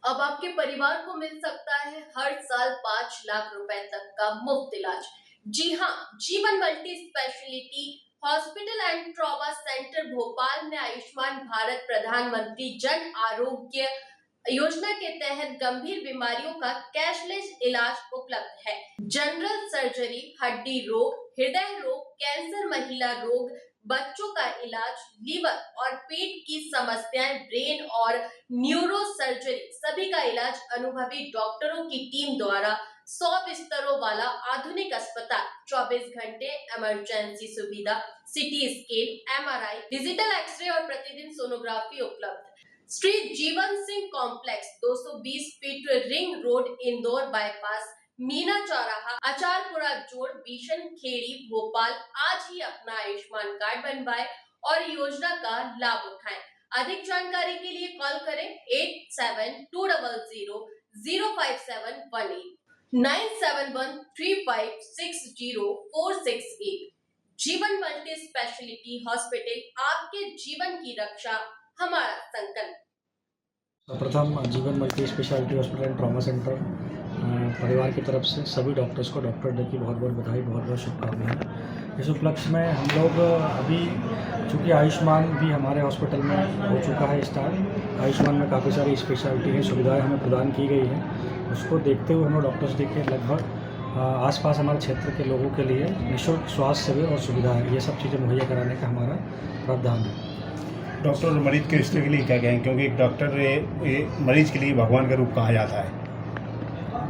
अब आपके परिवार को मिल सकता है हर साल 5 लाख रुपए तक का मुफ्त इलाज। जी हाँ, जीवन multi speciality hospital and trauma centre Bhopal में आयुष्मान भारत प्रधानमंत्री जन आरोग्य योजना के तहत गंभीर बीमारियों का कैशलेस इलाज उपलब्ध है। जनरल सर्जरी, हड्डी रोग, हृदय रोग, कैंसर, महिला रोग, बच्चों का इलाज, लीवर और पेट की समस्याएं, ब्रेन और न्यूरो सर्जरी, सभी का इलाज अनुभवी डॉक्टरों की टीम द्वारा 100 बिस्तरों वाला आधुनिक अस्पताल, 24 घंटे इमरजेंसी सुविधा, city scan, MRI, digital x-ray और प्रतिदिन सोनोग्राफी उपलब्ध। Shri Jeevan Singh complex, 220 feet ring road, Indore bypass, Meena चौराहा, अचारपुरा जोड़, बीशन खेड़ी, भोपाल। आज ही अपना आयुष्मान कार्ड बनवाएं और योजना का लाभ उठाएं। अधिक जानकारी के लिए कॉल करें 8720005718 9713560468। जीवन मल्टी स्पेशलिटी हॉस्पिटल, आपके जीवन की रक्षा हमारा संकल्प। प्रथम जीवन multi speciality hospital and trauma centre परिवार की तरफ से सभी डॉक्टर्स को डॉक्टर डे की बहुत बहुत बधाई, बहुत बहुत शुभकामनाएं। इस उपलक्ष्य में हम लोग अभी चूँकि आयुष्मान भी हमारे हॉस्पिटल में हो चुका है स्टार्ट, आयुष्मान में काफ़ी सारी स्पेशलिटी हैं, सुविधाएं हमें प्रदान की गई हैं। उसको देखते हुए हम लोग डॉक्टर्स डे के लगभग आसपास हमारे क्षेत्र के लोगों के लिए निःशुल्क स्वास्थ्य सेवा और सुविधाएं, ये सब चीज़ें मुहैया कराने का हमारा प्रावधान है। डॉक्टर और मरीज के रिश्ते के लिए क्या कहें, क्योंकि एक डॉक्टर मरीज के लिए भगवान का रूप कहा जाता है।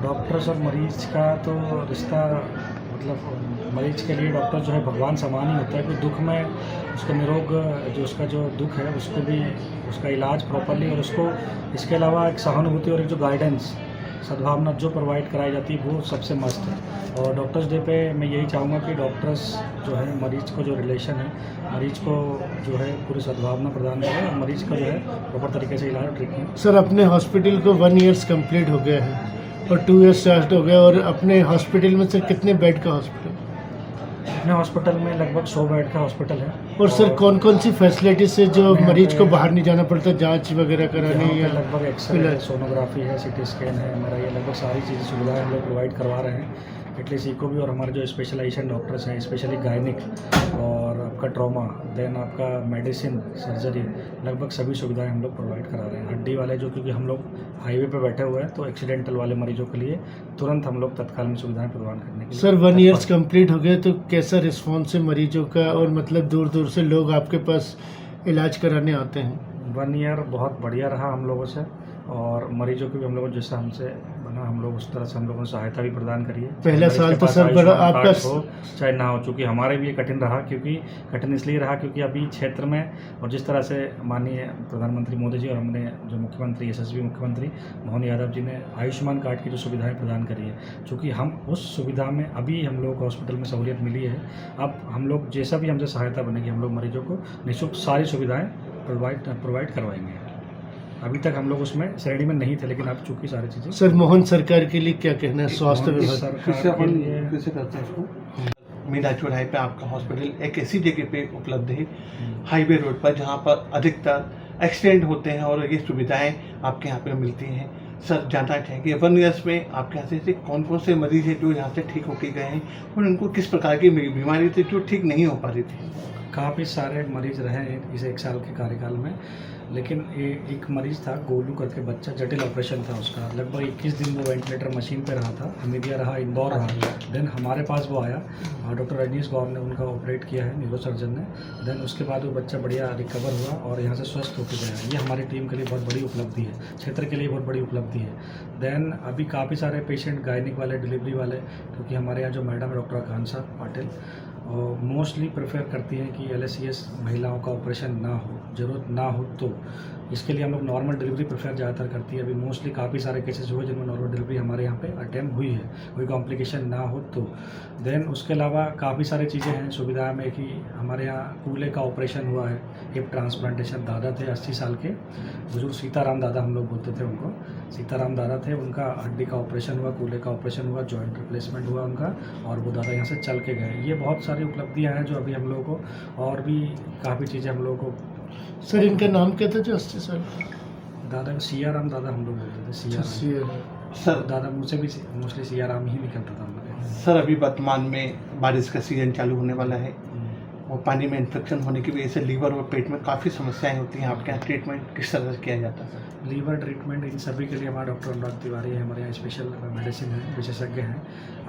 डॉक्टर्स और मरीज का तो रिश्ता मतलब मरीज के लिए डॉक्टर जो है भगवान समान ही होता है कि दुख में उसका निरोग जो उसका जो दुख है उसको भी उसका इलाज प्रॉपरली और उसको इसके अलावा एक सहानुभूति और एक जो गाइडेंस सद्भावना जो प्रोवाइड कराई जाती है वो सबसे मस्त है। और डॉक्टर्स डे पे मैं यही चाहूँगा कि डॉक्टर्स जो है मरीज को जो रिलेशन है मरीज को जो है पूरी सद्भावना प्रदान करें और मरीज का जो है प्रॉपर तरीके से इलाज ट्रीटमेंट। सर, अपने हॉस्पिटल को 1 ईयर्स कंप्लीट हो गया है और 2 ईयर्स स्टार्ट हो गया, और अपने हॉस्पिटल में सर कितने बेड का हॉस्पिटल? अपने हॉस्पिटल में लगभग 100 बेड का हॉस्पिटल है। और सर कौन कौन सी फैसिलिटीज है जो मरीज को बाहर नहीं जाना पड़ता, जांच वगैरह कराने या लगभग एक्सरे है, सोनोग्राफी है, सिटी स्कैन है, हमारा ये लगभग सारी चीज़ें सुविधाएं हम लोग प्रोवाइड करवा रहे हैं। एटलीस्ट इको भी और हमारे जो स्पेशलाइजेशन डॉक्टर्स हैं, स्पेशली गायनिक और आपका ट्रॉमा, देन आपका मेडिसिन, सर्जरी, लगभग सभी सुविधाएं हम लोग प्रोवाइड करा रहे हैं। हड्डी वाले जो क्योंकि हम लोग हाईवे पे बैठे हुए हैं तो एक्सीडेंटल वाले मरीजों के लिए तुरंत हम लोग तत्काल में सुविधाएं प्रदान करने के लिए। सर 1 ईयर्स कंप्लीट हो गया तो कैसा रिस्पॉन्स है मरीजों का, और मतलब दूर दूर से लोग आपके पास इलाज कराने आते हैं? 1 ईयर बहुत बढ़िया रहा हम लोगों से और मरीजों की भी हम लोगों जैसा हमसे बना हम लोग उस तरह से हम लोगों ने सहायता भी प्रदान करी है। पहला साल तो सर बड़ा आपका हो चाहे ना हो, चूँकि हमारे भी ये कठिन रहा, क्योंकि कठिन इसलिए रहा क्योंकि अभी क्षेत्र में और जिस तरह से माननीय प्रधानमंत्री मोदी जी और हमने जो मुख्यमंत्री यशस्वी मुख्यमंत्री मोहन यादव जी ने आयुष्मान कार्ड की जो सुविधाएं प्रदान करी है, चूँकि हम उस सुविधा में अभी हम लोग को हॉस्पिटल में सहूलियत मिली है। अब हम लोग जैसा भी हमसे सहायता बनेगी हम लोग मरीजों को निःशुल्क सारी सुविधाएँ प्रोवाइड करवाएंगे। अभी तक हम लोग उसमें श्रेणी में नहीं थे, लेकिन अब चूंकि सारी चीज़ें। सर मोहन सरकार के लिए क्या कहना है? स्वास्थ्य विभाग सरकार के लिए कैसे करते हैं इसको? मीना चौराहे पे आपका हॉस्पिटल एक ऐसी जगह पे उपलब्ध है, हाईवे रोड पर, जहाँ पर अधिकतर एक्सीडेंट होते हैं और ये सुविधाएं आपके यहाँ पे मिलती हैं। सर जानना चाहेंगे 1 ईयर्स में आपके यहाँ से कौन कौन से मरीज हैं जो यहाँ से ठीक होके गए हैं और उनको किस प्रकार की बीमारी थी जो ठीक नहीं हो पा रही थी? काफ़ी सारे मरीज रहे हैं इस 1 साल के कार्यकाल में, लेकिन एक मरीज था गोलू करके बच्चा, जटिल ऑपरेशन था उसका, लगभग 21 दिन वो वेंटिलेटर मशीन पे रहा था, हमीदिया रहा, इंदौर रहा। देन हमारे पास वो आया और डॉक्टर रजनीश गौर ने उनका ऑपरेट किया है, न्यूरो सर्जन ने। देन उसके बाद वो बच्चा बढ़िया रिकवर हुआ और यहाँ से स्वस्थ होकर गया। ये हमारी टीम के लिए बहुत बड़ी उपलब्धि है, क्षेत्र के लिए बहुत बड़ी उपलब्धि है। देन अभी काफ़ी सारे पेशेंट गायनिक वाले, डिलीवरी वाले, क्योंकि हमारे यहाँ जो मैडम है डॉक्टर आकांक्षा पाटिल मोस्टली प्रेफर करती हैं कि LSCS महिलाओं का ऑपरेशन ना हो, ज़रूरत ना हो तो इसके लिए हम लोग नॉर्मल डिलीवरी प्रेफर ज़्यादातर करती है। अभी मोस्टली काफ़ी सारे केसेस हुए जिनमें नॉर्मल डिलीवरी हमारे यहाँ पे अटेम्प्ट हुई है, कोई कॉम्प्लिकेशन ना हो तो। देन उसके अलावा काफ़ी सारी चीज़ें हैं सुविधा में कि हमारे यहाँ कूल्हे का ऑपरेशन हुआ है, हिप ट्रांसप्लांटेशन। दादा थे 80 साल के बुजुर्ग, सीताराम दादा हम लोग बोलते थे उनको, सीताराम दादा थे, उनका हड्डी का ऑपरेशन हुआ, कूल्हे का ऑपरेशन हुआ, जॉइंट रिप्लेसमेंट हुआ उनका, और वो दादा यहाँ से चल के गए। ये बहुत सारी उपलब्धियाँ हैं जो अभी हम लोगों को, और भी काफ़ी चीज़ें हम लोगों को। सर इनका नाम क्या था जो 80 साल? दादा को सिया राम दादा हम लोग बोलते थे, सिया राम। सीआर सर दादा मुझसे भी मोस्टली सिया राम ही निकलता था हम लोग। सर अभी वर्तमान में बारिश का सीजन चालू होने वाला है और पानी में इन्फेक्शन होने की वजह से लीवर और पेट में काफ़ी समस्याएं होती हैं। आपके यहाँ ट्रीटमेंट किस तरह से किया जाता है सर? लीवर ट्रीटमेंट इन सभी के लिए हमारा डॉक्टर अनुराग तिवारी है, हमारे यहाँ स्पेशल मेडिसिन है, विशेषज्ञ हैं।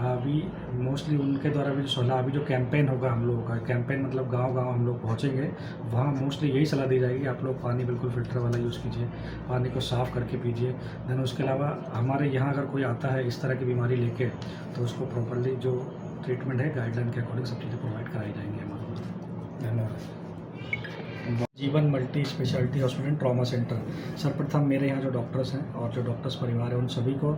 अभी मोस्टली उनके द्वारा भी जो सलाह, अभी जो कैंपेन होगा हम लोगों का, कैंपेन मतलब गांव-गांव हम लोग पहुंचेंगे, वहाँ मोस्टली यही सलाह दी जाएगी कि आप लोग पानी बिल्कुल फ़िल्टर वाला यूज़ कीजिए, पानी को साफ़ करके पीजिए। देन उसके अलावा हमारे यहाँ अगर कोई आता है इस तरह की बीमारी लेके, तो उसको प्रॉपरली जो ट्रीटमेंट है गाइडलाइन के अकॉर्डिंग सब चीज़ें प्रोवाइड कराई जाएंगी हमारे। धन्यवाद। जीवन multi speciality hospital trauma centre. सर्वप्रथम मेरे यहाँ जो डॉक्टर्स हैं और जो डॉक्टर्स परिवार है, उन सभी को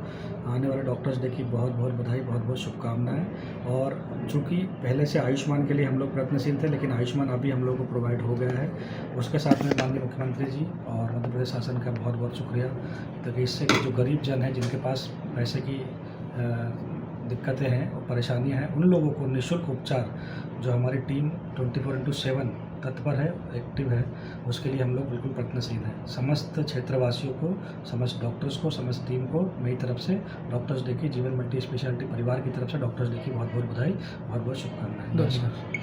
आने वाले डॉक्टर्स डे की बहुत बहुत बधाई, बहुत बहुत शुभकामनाएं। और चूँकि पहले से आयुष्मान के लिए हम लोग प्रयत्नशील थे, लेकिन आयुष्मान अभी हम लोग को प्रोवाइड हो गया है। उसके साथ में माननीय मुख्यमंत्री जी और मध्य प्रदेश शासन का बहुत बहुत शुक्रिया, ताकि इससे जो गरीब जन है, जिनके पास पैसे की दिक्कतें हैं और परेशानियां हैं, उन लोगों को निःशुल्क उपचार जो हमारी टीम 24/7 तत्पर है, एक्टिव है, उसके लिए हम लोग बिल्कुल प्रयत्नशील हैं। समस्त क्षेत्रवासियों को, समस्त डॉक्टर्स को, समस्त टीम को मेरी तरफ से डॉक्टर्स डे की, जीवन मल्टी स्पेशलिटी परिवार की तरफ से डॉक्टर्स डे की बहुत बहुत बधाई, बहुत बहुत शुभकामनाएं। नमस्कार।